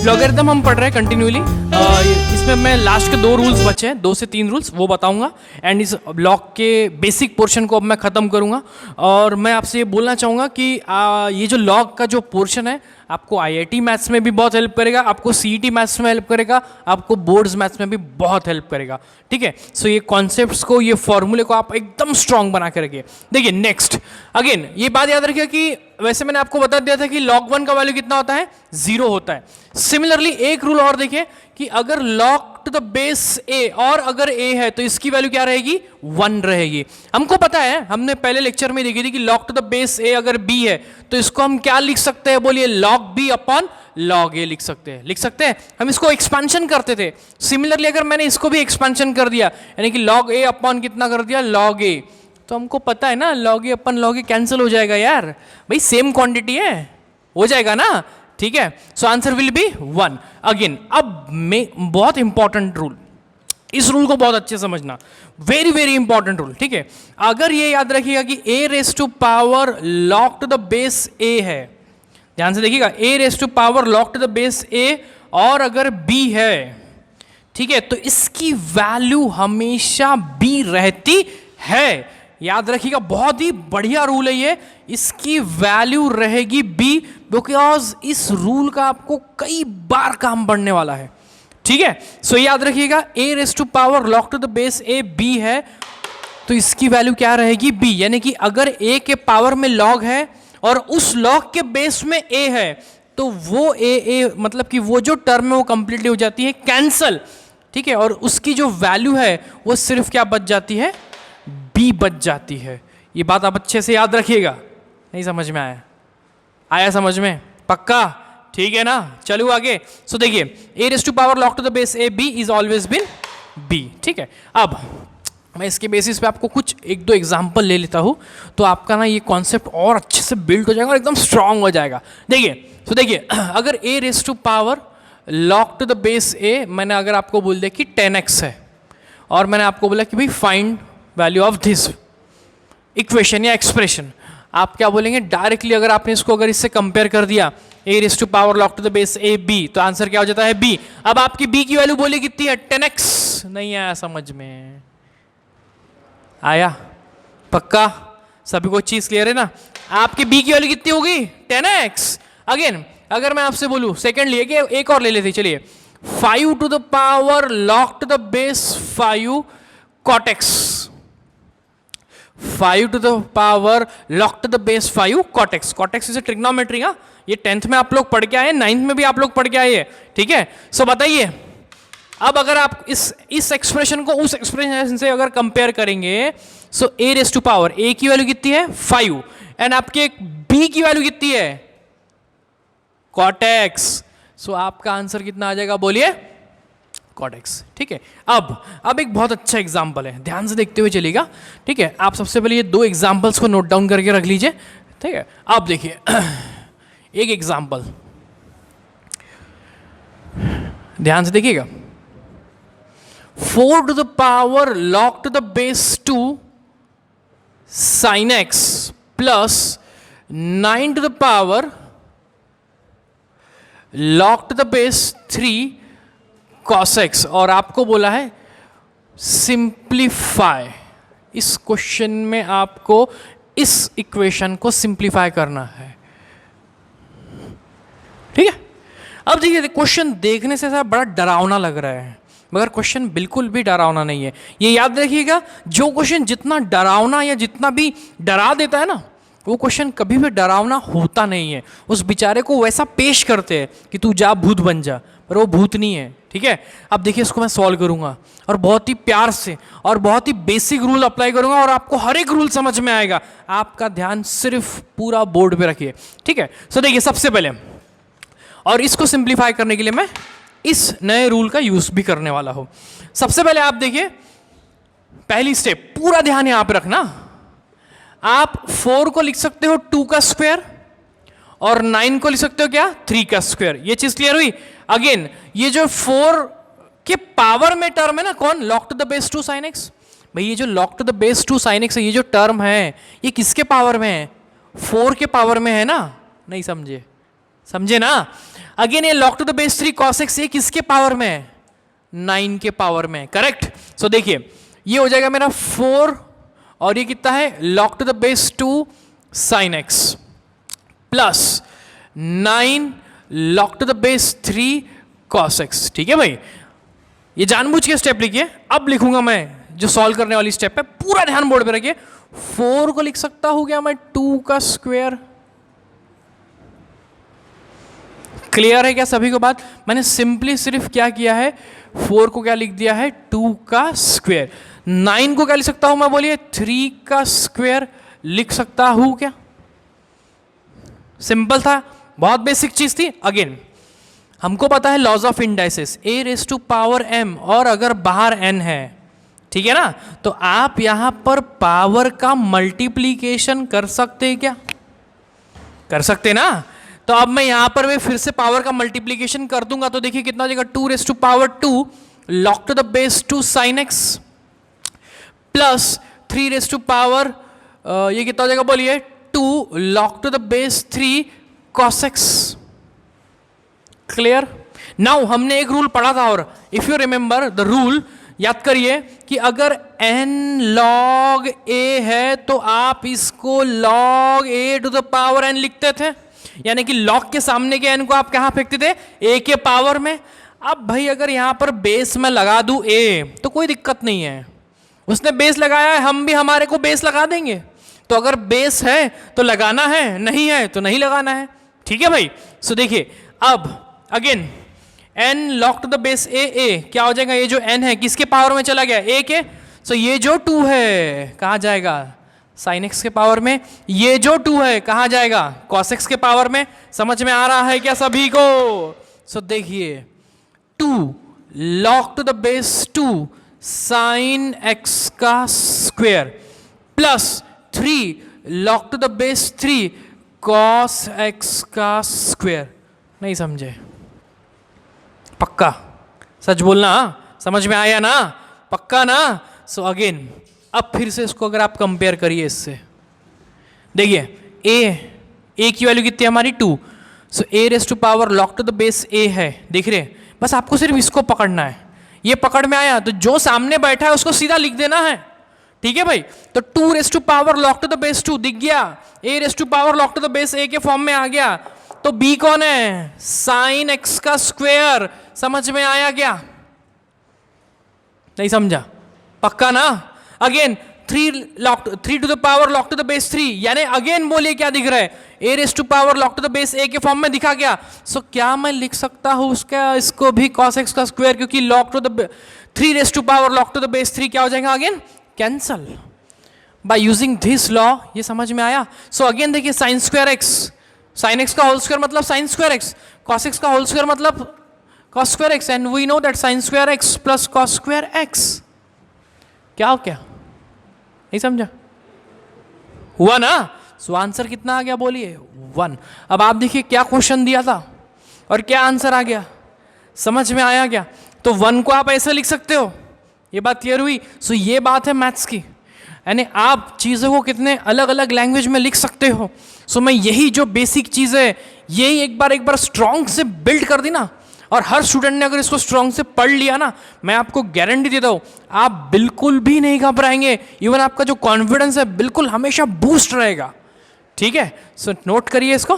Logarithm हम पढ़ रहे हैं कंटिन्यूली। इसमें मैं लास्ट के 2 रूल्स बचे हैं, 2 से 3 रूल्स वो बताऊंगा एंड इस ब्लॉक के बेसिक पोर्शन को अब मैं ख़त्म करूंगा। और मैं आपसे ये बोलना चाहूँगा कि ये जो लॉग का जो पोर्शन है आपको आईआईटी मैथ्स में भी बहुत हेल्प करेगा, आपको सीईटी मैथ्स में हेल्प करेगा, आपको बोर्ड्स मैथ्स में भी बहुत हेल्प करेगा। ठीक है, सो ये कॉन्सेप्ट्स को, ये फॉर्मूले को आप एकदम स्ट्रांग बना के रखिए। देखिए नेक्स्ट, अगेन ये बात याद रखिए कि वैसे मैंने आपको बता दिया था कि log 1 का वैल्यू कितना होता है, 0 होता है। सिमिलरली एक रूल और देखिए कि अगर log to the base a और अगर a है तो इसकी वैल्यू क्या रहेगी, 1 रहेगी। हमको पता है, हमने पहले लेक्चर में देखी थी कि log to the base a अगर b है तो इसको हम क्या लिख सकते हैं, बोलिए log b upon log a लिख सकते हैं। हम इसको एक्सपेंशन करते थे। सिमिलरली अगर मैंने इसको भी एक्सपेंशन कर दिया यानी कि log a अपॉन कितना कर दिया, log a, तो हमको पता है ना log a upon log a cancel हो जाएगा यार, भाई सेम क्वांटिटी है, हो जाएगा ना। ठीक है, so answer will be 1। Again अब में बहुत इंपॉर्टेंट रूल, इस रूल को बहुत अच्छे समझना, वेरी वेरी इंपॉर्टेंट रूल। ठीक है, अगर ये याद रखिएगा कि a raise to power log to the base a है, ध्यान से देखिएगा, a raise to power log to the base a और अगर b है, ठीक है, तो इसकी वैल्यू हमेशा b रहती है। याद रखिएगा, बहुत ही बढ़िया रूल है ये, इसकी वैल्यू रहेगी b, बिकॉज इस रूल का आपको कई बार काम पड़ने वाला है। ठीक है, सो याद रखिएगा a raise to power log to the base a b है तो इसकी वैल्यू क्या रहेगी, b, यानी कि अगर a के पावर में log है और उस log के बेस में a है तो वो a मतलब कि वो जो टर्म है वो कंप्लीटली हो जाती है कैंसल। ठीक है, और उसकी जो वैल्यू है वो सिर्फ क्या बच जाती है, b बच जाती है। ये बात आप अच्छे से याद रखिएगा। नहीं समझ में आया समझ में, पक्का? ठीक है ना, चलो आगे। सो देखिए, a raise to power log to the base a b is always been b। ठीक है, अब मैं इसके बेसिस पे आपको कुछ 1-2 एग्जांपल ले लेता हूँ तो आपका ना ये कॉन्सेप्ट और अच्छे से बिल्ड हो जाएगा और एकदम स्ट्रांग हो जाएगा। देखिए, तो देखिए अगर a raise to power log to the base a, मैंने अगर आपको बोल दिया कि 10x है और मैंने आपको बोला कि भाई find value of this equation या एक्सप्रेशन, आप क्या बोलेंगे डायरेक्टली? अगर आपने इसको अगर इससे कंपेयर कर दिया a raise to power log to the base a b, तो आंसर क्या हो जाता है, b। अब आपकी b की वैल्यू बोली कितनी है, 10x। नहीं आया समझ में? आया? पक्का? सभी को चीज क्लियर है ना? आपकी b की वैल्यू कितनी होगी, 10x। अगेन अगर मैं आपसे बोलूं सेकेंडली, एक और ले लेते, चलिए 5 to the power log to the base 5 cot x, 5 to the power log to the base 5 cot x। cot x is trigonometry. हाँ, ये 10th में आप लोग पढ़ के आए, 9th में भी आप लोग पढ़ के आए। ठीक है, सो बताइए अब अगर आप इस एक्सप्रेशन को उस एक्सप्रेशन से अगर कंपेयर करेंगे, so a raise to power a की वैल्यू कितनी है, 5, एंड आपके b की वैल्यू कितनी है, cot x। सो आपका आंसर कितना आ जाएगा, बोलिए, cot x। ठीक है, अब एक बहुत अच्छा एग्जांपल है, ध्यान से देखते हुए चलिएगा। ठीक है, आप सबसे पहले ये 2 एग्जांपल्स को नोट डाउन करके रख लीजिए। ठीक है, अब देखिए एक एग्जांपल ध्यान से देखिएगा, 4 to the power log to the base 2 sin x plus 9 to the power log to the base 3 cos x, और आपको बोला है सिंप्लीफाई। इस क्वेश्चन में आपको इस इक्वेशन को सिंप्लीफाई करना है। ठीक है, अब देखिए क्वेश्चन देखने से बड़ा डरावना लग रहा है, मगर क्वेश्चन बिल्कुल भी डरावना नहीं है। ये याद रखिएगा, जो क्वेश्चन जितना डरावना या जितना भी डरा देता है ना, वो क्वेश्चन कभी भी डरावना होता नहीं है। उस बेचारे को वैसा पेश करते हैं कि तू जा भूत बन जा, पर वो भूत नहीं है। ठीक है, अब देखिए इसको मैं सॉल्व करूंगा और बहुत ही प्यार से और बहुत ही बेसिक रूल अप्लाई करूंगा और आपको हर एक रूल समझ में आएगा। आपका ध्यान सिर्फ पूरा बोर्ड पे रखिए। ठीक है, सो देखिए सबसे पहले, और इसको सिंप्लीफाई करने के लिए मैं इस नए रूल का यूज भी करने वाला हूं। सबसे पहले आप देखिए, पहली स्टेप, पूरा ध्यान यहां पे रखना। आप 4 को लिख सकते हो 2 का स्क्वायर और 9 को लिख सकते हो क्या, 3 का स्क्वायर। ये चीज क्लियर हुई? अगेन ये जो 4 के पावर में टर्म है ना, कौन, log to the base 2 sin x। भाई ये जो log to the base 2 sin x है, ये जो टर्म है ये किसके पावर में है, 4 के पावर में है ना? नहीं समझे? समझे ना? अगेन ये log to the base 3 cos x ये किसके पावर में है? 9 के पावर में, करेक्ट। सो देखिए ये हो जाएगा मेरा 4 और ये कितना है? log to the base 2 sin x plus 9 log to the base 3 cos x। ठीक है भाई, ये जानबूझ के स्टेप लिखिए। अब लिखूंगा मैं जो सॉल्व करने वाली स्टेप है, पूरा ध्यान बोर्ड पे रखिए। 4 को लिख सकता हूं क्या मैं 2 का स्क्वायर? क्लियर है क्या सभी को बात? मैंने सिंपली सिर्फ क्या किया है, 4 को क्या लिख दिया है? 2 का स्क्वायर। 9 को क्या लिख सकता हूं मैं? बोलिए 3 का स्क्वायर लिख सकता हूं क्या? सिंपल था, बहुत बेसिक चीज थी। अगेन हमको पता है laws of indices, a raise to power m, और अगर बाहर n है, ठीक है ना, तो आप यहां पर पावर का मल्टीप्लीकेशन कर सकते हैं क्या? कर सकते ना। तो अब मैं यहां पर मैं फिर से पावर का मल्टीप्लीकेशन कर दूंगा, तो देखिए कितना हो जाएगा? 2 raise to power 2 log to the base 2 sin x plus 3 raise to power ये कितना हो जाएगा? बोलिए 2 log to the base 3 cos x। Clear? Now हमने एक रूल पढ़ा था, और if you remember the rule, याद करिए कि अगर n log a है तो आप इसको log a to the power n लिखते थे, यानी कि log के सामने के n को आप कहां फेंकते थे? a के पावर में। अब भाई अगर यहां पर बेस में लगा दूं a तो कोई दिक्कत नहीं है, उसने बेस लगाया है, हम भी हमारे को बेस लगा देंगे। तो अगर बेस है तो लगाना है, नहीं है तो नहीं लगाना है। ठीक है भाई? सो देखिए अब again n log to the base a क्या हो जाएगा? ये जो n है किसके पावर में चला गया? a के। सो ये जो 2 है कहाँ जाएगा? sin x के पावर में। ये जो 2 है कहाँ जाएगा? cos x के पावर में। समझ में आ रहा है क्या सभी को? सो देखिए 2 log to the base 2 sin x का square plus 3 log to the base 3 cos x का स्क्वायर। नहीं समझे? पक्का सच बोलना, समझ में आया ना? पक्का ना? सो अगेन अब फिर से इसको अगर आप कंपेयर करिए इससे, देखिए a की वैल्यू कितनी है हमारी? 2। So a raise to power log to the base a है, देख रहे? बस आपको सिर्फ इसको पकड़ना है। ये पकड़ में आया तो जो सामने बैठा है उसको सीधा लिख देना है। ठीक है भाई? तो 2 raise to power log to the base 2 दिख गया, a raise to power log to the base a के फॉर्म में आ गया। तो b कौन है? sin x का स्क्वायर। समझ में आया क्या? नहीं समझा? पक्का ना? Again 3 to the power log to the base 3, यानी अगेन बोलिए क्या दिख रहा है? a raise to power log to the base a के फॉर्म में दिखा गया। सो क्या मैं लिख सकता हूं उसका इसको भी cos x का स्क्वायर, क्योंकि log to the 3 raise to power log to the base 3 क्या हो जाएगा? Again cancel by using this law. ये समझ में आया? सो अगेन देखिए sin square x, sin x का होल स्क्वायर मतलब sin square x, cos x का होल स्क्वायर मतलब cos square x, and we know that sin square x plus cos square x। क्या हो? क्या नहीं समझा? हुआ ना? सो आंसर कितना आ गया? बोलिए 1। अब आप देखिए क्या क्वेश्चन दिया था और क्या आंसर आ गया। समझ में आया क्या? तो 1 को आप ऐसे लिख सकते हो। ये बात क्लियर हुई? सो ये बात है मैथ्स की, यानी आप चीज़ों को कितने अलग अलग लैंग्वेज में लिख सकते हो। सो मैं यही जो बेसिक चीज़ है यही एक बार स्ट्रॉन्ग से बिल्ड कर दी ना, और हर स्टूडेंट ने अगर इसको स्ट्रॉन्ग से पढ़ लिया ना, मैं आपको गारंटी देता हूँ आप बिल्कुल भी नहीं घबराएंगे। इवन आपका जो कॉन्फिडेंस है बिल्कुल हमेशा बूस्ट रहेगा। ठीक है? सो नोट करिए इसको।